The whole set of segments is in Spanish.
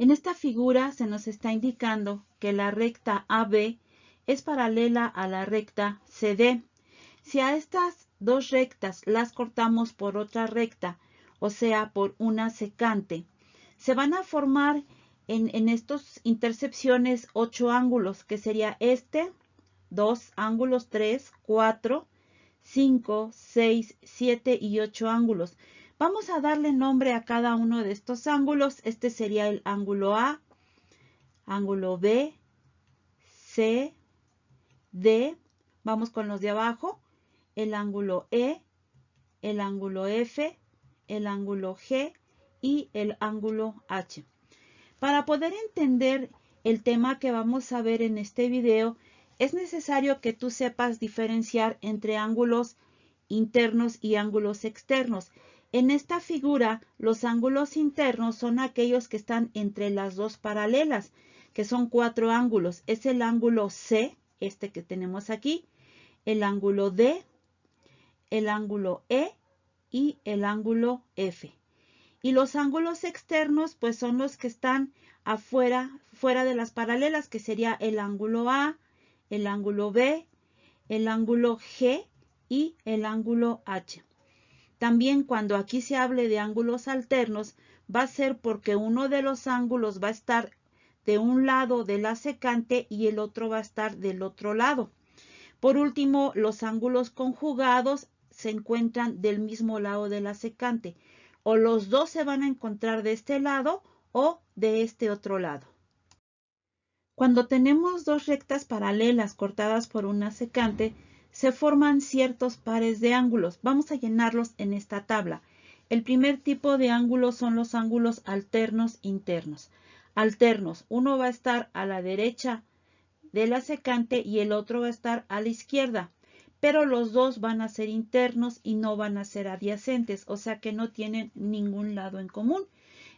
En esta figura se nos está indicando que la recta AB es paralela a la recta CD. Si a estas dos rectas las cortamos por otra recta, o sea, por una secante, se van a formar en estas intercepciones 8 ángulos, que sería 2 ángulos, 3, 4, 5, 6, 7 y 8 ángulos. Vamos a darle nombre a cada uno de estos ángulos. Este sería el ángulo A, ángulo B, C, D. Vamos con los de abajo. El ángulo E, el ángulo F, el ángulo G y el ángulo H. Para poder entender el tema que vamos a ver en este video, es necesario que tú sepas diferenciar entre ángulos internos y ángulos externos. En esta figura, los ángulos internos son aquellos que están entre las dos paralelas, que son 4 ángulos. Es el ángulo C, este que tenemos aquí, el ángulo D, el ángulo E y el ángulo F. Y los ángulos externos, pues son los que están afuera, fuera de las paralelas, que sería el ángulo A, el ángulo B, el ángulo G y el ángulo H. También cuando aquí se hable de ángulos alternos, va a ser porque uno de los ángulos va a estar de un lado de la secante y el otro va a estar del otro lado. Por último, los ángulos conjugados se encuentran del mismo lado de la secante. O los dos se van a encontrar de este lado o de este otro lado. Cuando tenemos dos rectas paralelas cortadas por una secante, se forman ciertos pares de ángulos. Vamos a llenarlos en esta tabla. El primer tipo de ángulos son los ángulos alternos internos. Alternos, uno va a estar a la derecha de la secante y el otro va a estar a la izquierda, pero los dos van a ser internos y no van a ser adyacentes, o sea que no tienen ningún lado en común.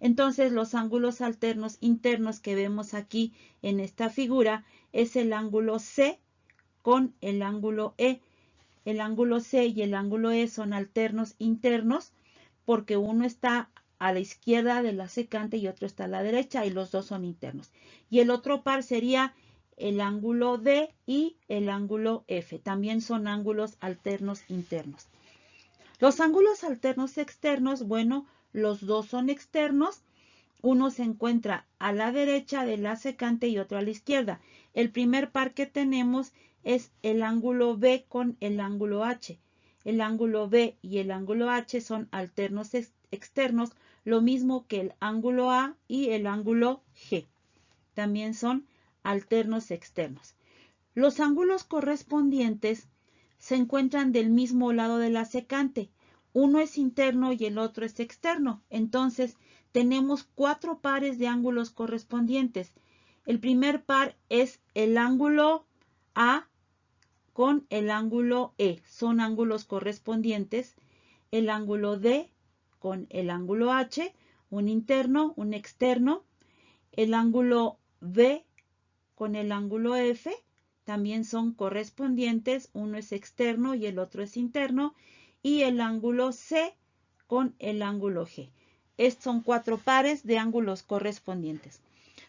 Entonces los ángulos alternos internos que vemos aquí en esta figura es el ángulo C con el ángulo E. El ángulo C y el ángulo E son alternos internos porque uno está a la izquierda de la secante y otro está a la derecha y los dos son internos. Y el otro par sería el ángulo D y el ángulo F. También son ángulos alternos internos. Los ángulos alternos externos, bueno, los dos son externos. Uno se encuentra a la derecha de la secante y otro a la izquierda. El primer par que tenemos es el ángulo B con el ángulo H. El ángulo B y el ángulo H son alternos externos, lo mismo que el ángulo A y el ángulo G. También son alternos externos. Los ángulos correspondientes se encuentran del mismo lado de la secante. Uno es interno y el otro es externo. Entonces, tenemos 4 pares de ángulos correspondientes. El primer par es el ángulo A con el ángulo E. Son ángulos correspondientes. El ángulo D con el ángulo H, un interno, un externo. El ángulo B con el ángulo F también son correspondientes. Uno es externo y el otro es interno. Y el ángulo C con el ángulo G. Estos son 4 pares de ángulos correspondientes.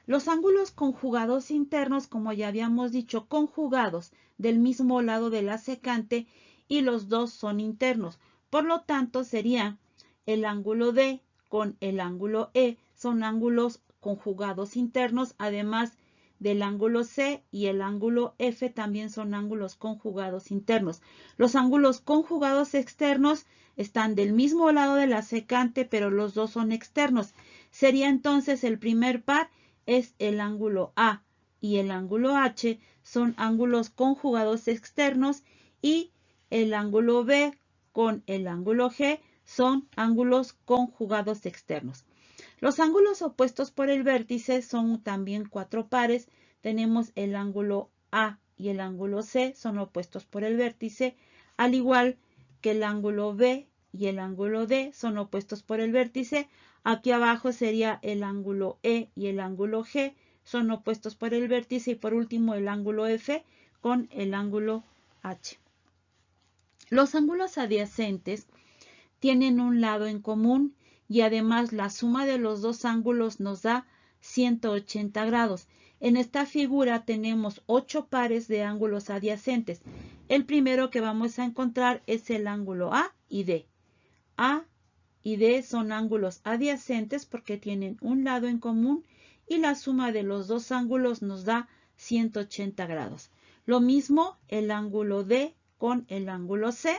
Los ángulos conjugados internos, como ya habíamos dicho, conjugados del mismo lado de la secante y los dos son internos. Por lo tanto, sería el ángulo D con el ángulo E. Son ángulos conjugados internos, además del ángulo C y el ángulo F también son ángulos conjugados internos. Los ángulos conjugados externos están del mismo lado de la secante, pero los dos son externos. Sería entonces el primer par es el ángulo A y el ángulo H son ángulos conjugados externos y el ángulo B con el ángulo G son ángulos conjugados externos. Los ángulos opuestos por el vértice son también 4 pares. Tenemos el ángulo A y el ángulo C, son opuestos por el vértice, al igual que el ángulo B y el ángulo D son opuestos por el vértice. Aquí abajo sería el ángulo E y el ángulo G, son opuestos por el vértice. Y por último el ángulo F con el ángulo H. Los ángulos adyacentes tienen un lado en común y además la suma de los dos ángulos nos da 180 grados. En esta figura tenemos 8 pares de ángulos adyacentes. El primero que vamos a encontrar es el ángulo A y D. A y D son ángulos adyacentes porque tienen un lado en común y la suma de los dos ángulos nos da 180 grados. Lo mismo el ángulo D con el ángulo C,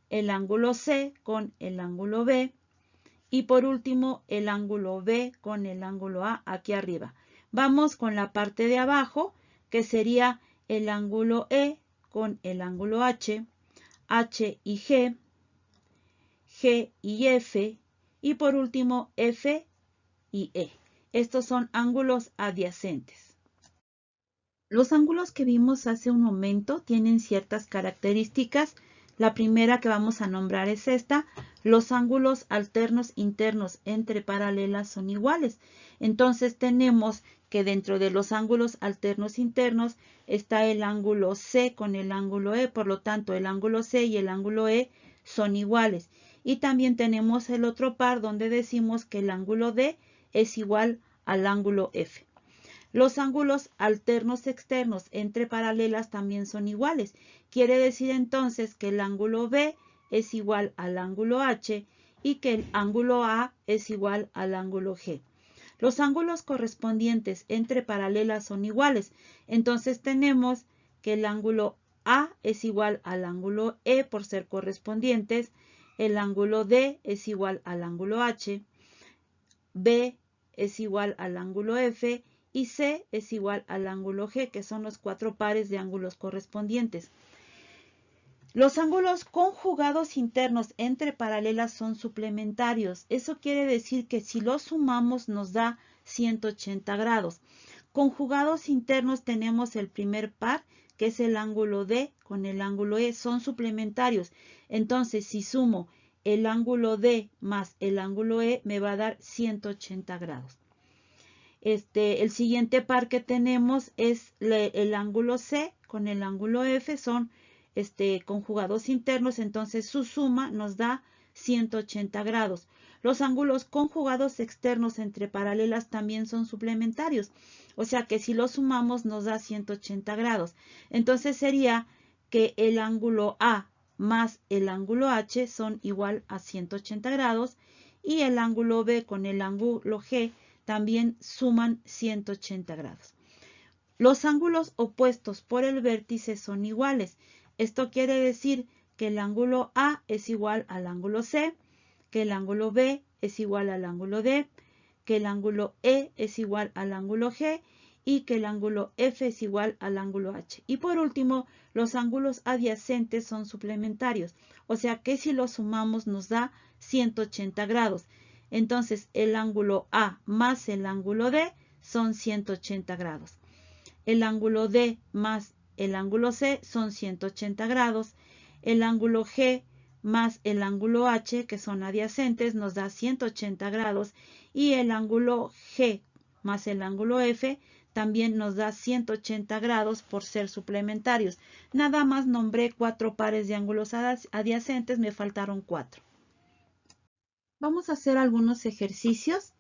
el ángulo C con el ángulo B y por último el ángulo B con el ángulo A aquí arriba. Vamos con la parte de abajo que sería el ángulo E con el ángulo H, H y G, G y F y por último F y E. Estos son ángulos adyacentes. Los ángulos que vimos hace un momento tienen ciertas características. La primera que vamos a nombrar es esta. Los ángulos alternos internos entre paralelas son iguales. Entonces tenemos que dentro de los ángulos alternos internos está el ángulo C con el ángulo E. Por lo tanto, el ángulo C y el ángulo E son iguales. Y también tenemos el otro par donde decimos que el ángulo D es igual al ángulo F. Los ángulos alternos externos entre paralelas también son iguales. Quiere decir entonces que el ángulo B es igual al ángulo H y que el ángulo A es igual al ángulo G. Los ángulos correspondientes entre paralelas son iguales. Entonces tenemos que el ángulo A es igual al ángulo E por ser correspondientes. El ángulo D es igual al ángulo H. B es igual al ángulo F. Y C es igual al ángulo G, que son los 4 pares de ángulos correspondientes. Los ángulos conjugados internos entre paralelas son suplementarios. Eso quiere decir que si los sumamos nos da 180 grados. Conjugados internos tenemos el primer par, que es el ángulo D con el ángulo E, son suplementarios. Entonces, si sumo el ángulo D más el ángulo E, me va a dar 180 grados. El siguiente par que tenemos es el ángulo C con el ángulo F, son conjugados internos, entonces su suma nos da 180 grados. Los ángulos conjugados externos entre paralelas también son suplementarios, o sea que si los sumamos nos da 180 grados. Entonces sería que el ángulo A más el ángulo H son igual a 180 grados y el ángulo B con el ángulo G también suman 180 grados. Los ángulos opuestos por el vértice son iguales. Esto quiere decir que el ángulo A es igual al ángulo C, que el ángulo B es igual al ángulo D, que el ángulo E es igual al ángulo G y que el ángulo F es igual al ángulo H. Y por último, los ángulos adyacentes son suplementarios, o sea que si los sumamos nos da 180 grados. Entonces, el ángulo A más el ángulo D son 180 grados. El ángulo D más el ángulo C son 180 grados. El ángulo G más el ángulo H, que son adyacentes, nos da 180 grados. Y el ángulo G más el ángulo F también nos da 180 grados por ser suplementarios. Nada más nombré 4 pares de ángulos adyacentes, me faltaron 4. Vamos a hacer algunos ejercicios.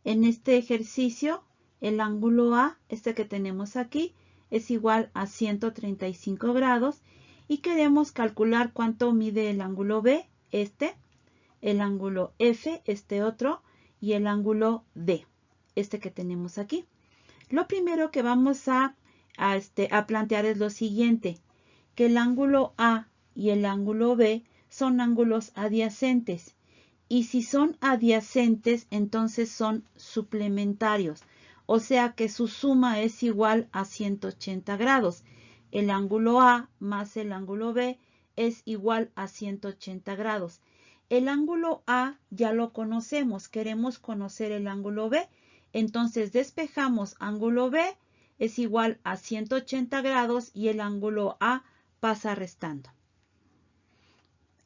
En este ejercicio, el ángulo A, que tenemos aquí, es igual a 135 grados y queremos calcular cuánto mide el ángulo B, el ángulo F, otro, y el ángulo D, que tenemos aquí. Lo primero que vamos a plantear es lo siguiente, que el ángulo A y el ángulo B son ángulos adyacentes. Y si son adyacentes, entonces son suplementarios. O sea que su suma es igual a 180 grados. El ángulo A más el ángulo B es igual a 180 grados. El ángulo A ya lo conocemos. Queremos conocer el ángulo B. Entonces despejamos ángulo B es igual a 180 grados y el ángulo A pasa restando.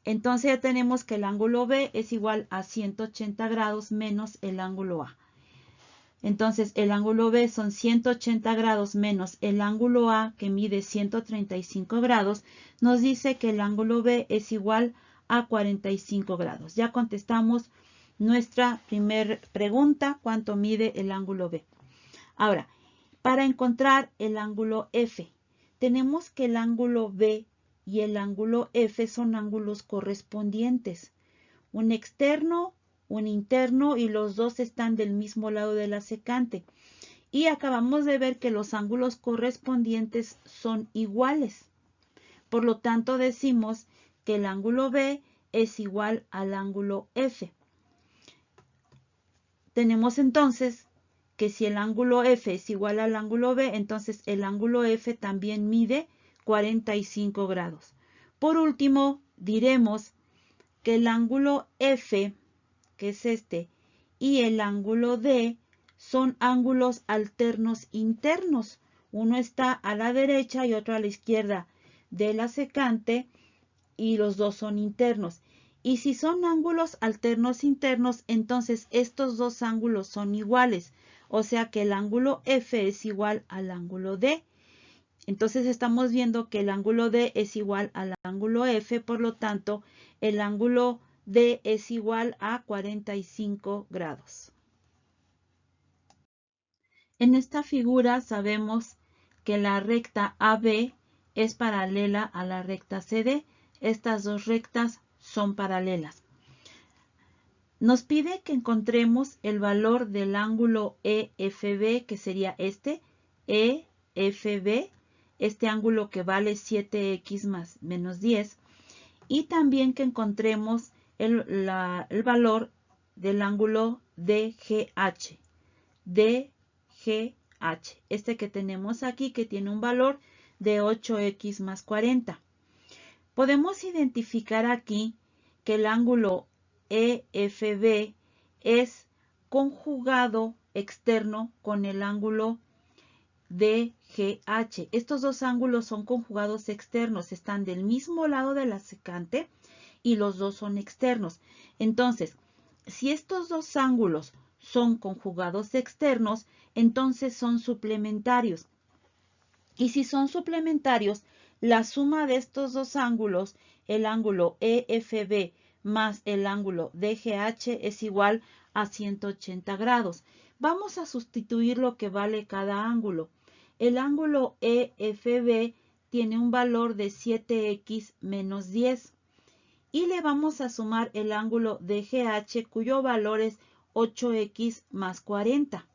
Entonces ya tenemos que el ángulo B es igual a 180 grados menos el ángulo A. Entonces el ángulo B son 180 grados menos el ángulo A, que mide 135 grados, nos dice que el ángulo B es igual a 45 grados. Ya contestamos nuestra primera pregunta, ¿cuánto mide el ángulo B? Ahora, para encontrar el ángulo F, tenemos que el ángulo B y el ángulo F son ángulos correspondientes. Un externo, un interno y los dos están del mismo lado de la secante. Y acabamos de ver que los ángulos correspondientes son iguales. Por lo tanto, decimos que el ángulo B es igual al ángulo F. Tenemos entonces que si el ángulo F es igual al ángulo B, entonces el ángulo F también mide 45 grados. Por último, diremos que el ángulo F, que es este, y el ángulo D son ángulos alternos internos. Uno está a la derecha y otro a la izquierda de la secante y los dos son internos. Y si son ángulos alternos internos, entonces estos dos ángulos son iguales. O sea que el ángulo F es igual al ángulo D. Entonces estamos viendo que el ángulo D es igual al ángulo F, por lo tanto, el ángulo D es igual a 45 grados. En esta figura sabemos que la recta AB es paralela a la recta CD. Estas dos rectas son paralelas. Nos pide que encontremos el valor del ángulo EFB, que sería este, EFB, este ángulo que vale 7x más menos 10, y también que encontremos el valor del ángulo DGH, este que tenemos aquí, que tiene un valor de 8x más 40. Podemos identificar aquí que el ángulo EFB es conjugado externo con el ángulo DGH. Estos dos ángulos son conjugados externos, están del mismo lado de la secante y los dos son externos. Entonces, si estos dos ángulos son conjugados externos, entonces son suplementarios. Y si son suplementarios, la suma de estos dos ángulos, el ángulo EFB más el ángulo DGH, es igual a 180 grados. Vamos a sustituir lo que vale cada ángulo. El ángulo EFB tiene un valor de 7x menos 10. Y le vamos a sumar el ángulo DGH, cuyo valor es 8x más 40.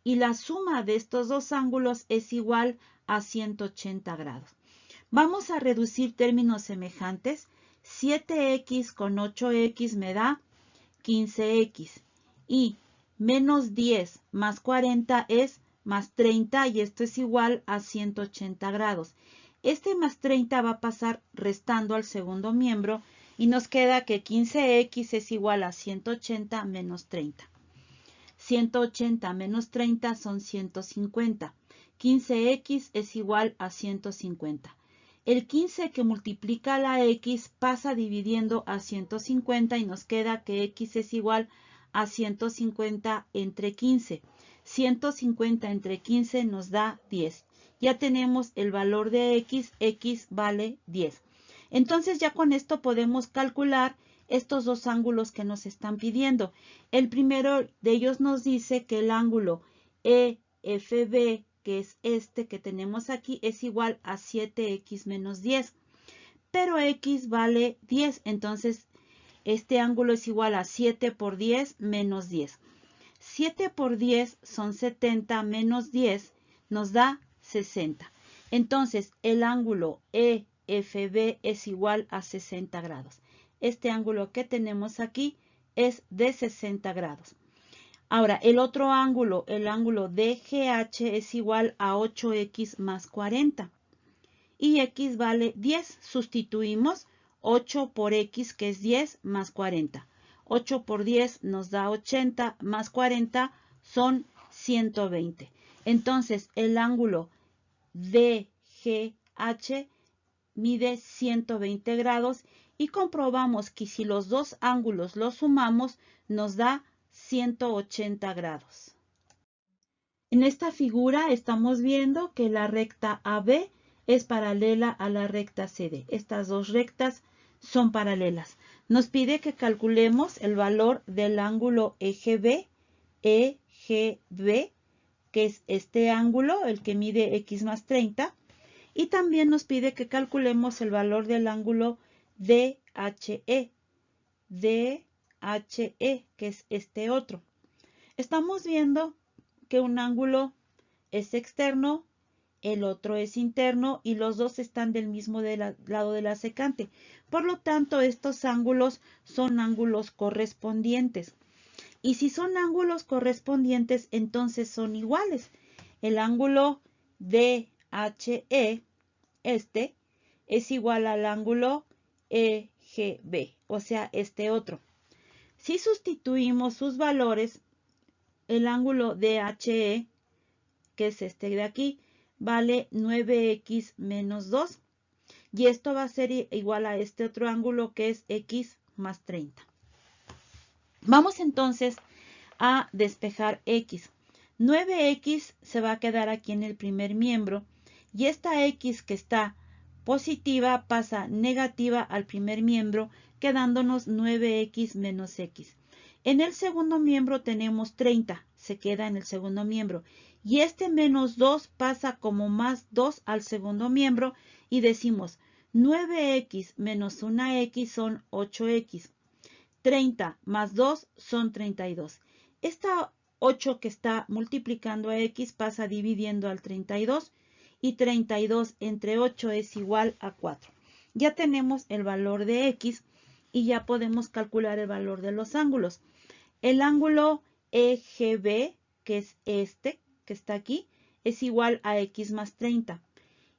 Y la suma de estos dos ángulos es igual a 180 grados. Vamos a reducir términos semejantes. 7x con 8x me da 15x. Y menos 10 más 40 es más 30 y esto es igual a 180 grados. Este más 30 va a pasar restando al segundo miembro y nos queda que 15x es igual a 180 menos 30. 180 menos 30 son 150. 15x es igual a 150. El 15 que multiplica la x pasa dividiendo a 150 y nos queda que x es igual a 150 entre 15. 150 entre 15 nos da 10. Ya tenemos el valor de x vale 10. Entonces ya con esto podemos calcular estos dos ángulos que nos están pidiendo. El primero de ellos nos dice que el ángulo EFB, que es este que tenemos aquí, es igual a 7x menos 10. Pero x vale 10, entonces este ángulo es igual a 7 por 10 menos 10. 7 por 10 son 70 menos 10 nos da 60. Entonces el ángulo EFB es igual a 60 grados. Este ángulo que tenemos aquí es de 60 grados. Ahora, el otro ángulo, el ángulo DGH, es igual a 8x más 40. Y x vale 10. Sustituimos 8 por x, que es 10, más 40. 8 por 10 nos da 80, más 40 son 120. Entonces, el ángulo DGH mide 120 grados y comprobamos que si los dos ángulos los sumamos nos da 180 grados. En esta figura estamos viendo que la recta AB es paralela a la recta CD. Estas dos rectas son paralelas. Nos pide que calculemos el valor del ángulo EGB, que es este ángulo, el que mide x más 30. Y también nos pide que calculemos el valor del ángulo DHE, que es este otro. Estamos viendo que un ángulo es externo, el otro es interno y los dos están del mismo lado de la secante. Por lo tanto, estos ángulos son ángulos correspondientes. Y si son ángulos correspondientes, entonces son iguales. El ángulo DHE, este, es igual al ángulo EGB, o sea, este otro. Si sustituimos sus valores, el ángulo DHE, que es este de aquí, vale 9x menos 2. Y esto va a ser igual a este otro ángulo que es x más 30. Vamos entonces a despejar x. 9x se va a quedar aquí en el primer miembro y esta x que está positiva pasa negativa al primer miembro, quedándonos 9x menos x. En el segundo miembro tenemos 30, se queda en el segundo miembro. Y este menos 2 pasa como más 2 al segundo miembro y decimos 9x menos 1x son 8x. 30 más 2 son 32. Esta 8 que está multiplicando a x pasa dividiendo al 32 y 32 entre 8 es igual a 4. Ya tenemos el valor de x y ya podemos calcular el valor de los ángulos. El ángulo EGB, que es este que está aquí, es igual a x más 30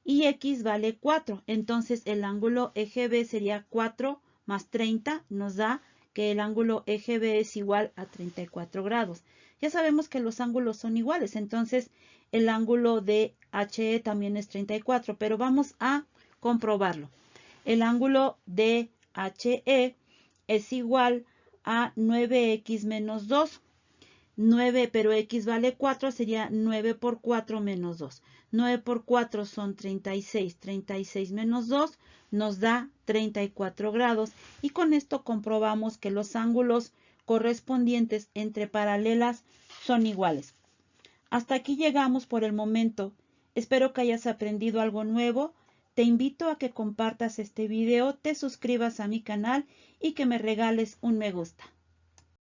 y x vale 4. Entonces el ángulo EGB sería 4 más 30, nos da que el ángulo EGB es igual a 34 grados. Ya sabemos que los ángulos son iguales, entonces el ángulo de HE también es 34, pero vamos a comprobarlo. El ángulo de HE es igual a 9x menos 2. 9, pero x vale 4, sería 9 por 4 menos 2. 9 por 4 son 36. 36 menos 2 nos da 34 grados. Y con esto comprobamos que los ángulos correspondientes entre paralelas son iguales. Hasta aquí llegamos por el momento. Espero que hayas aprendido algo nuevo. Te invito a que compartas este video, te suscribas a mi canal y que me regales un me gusta.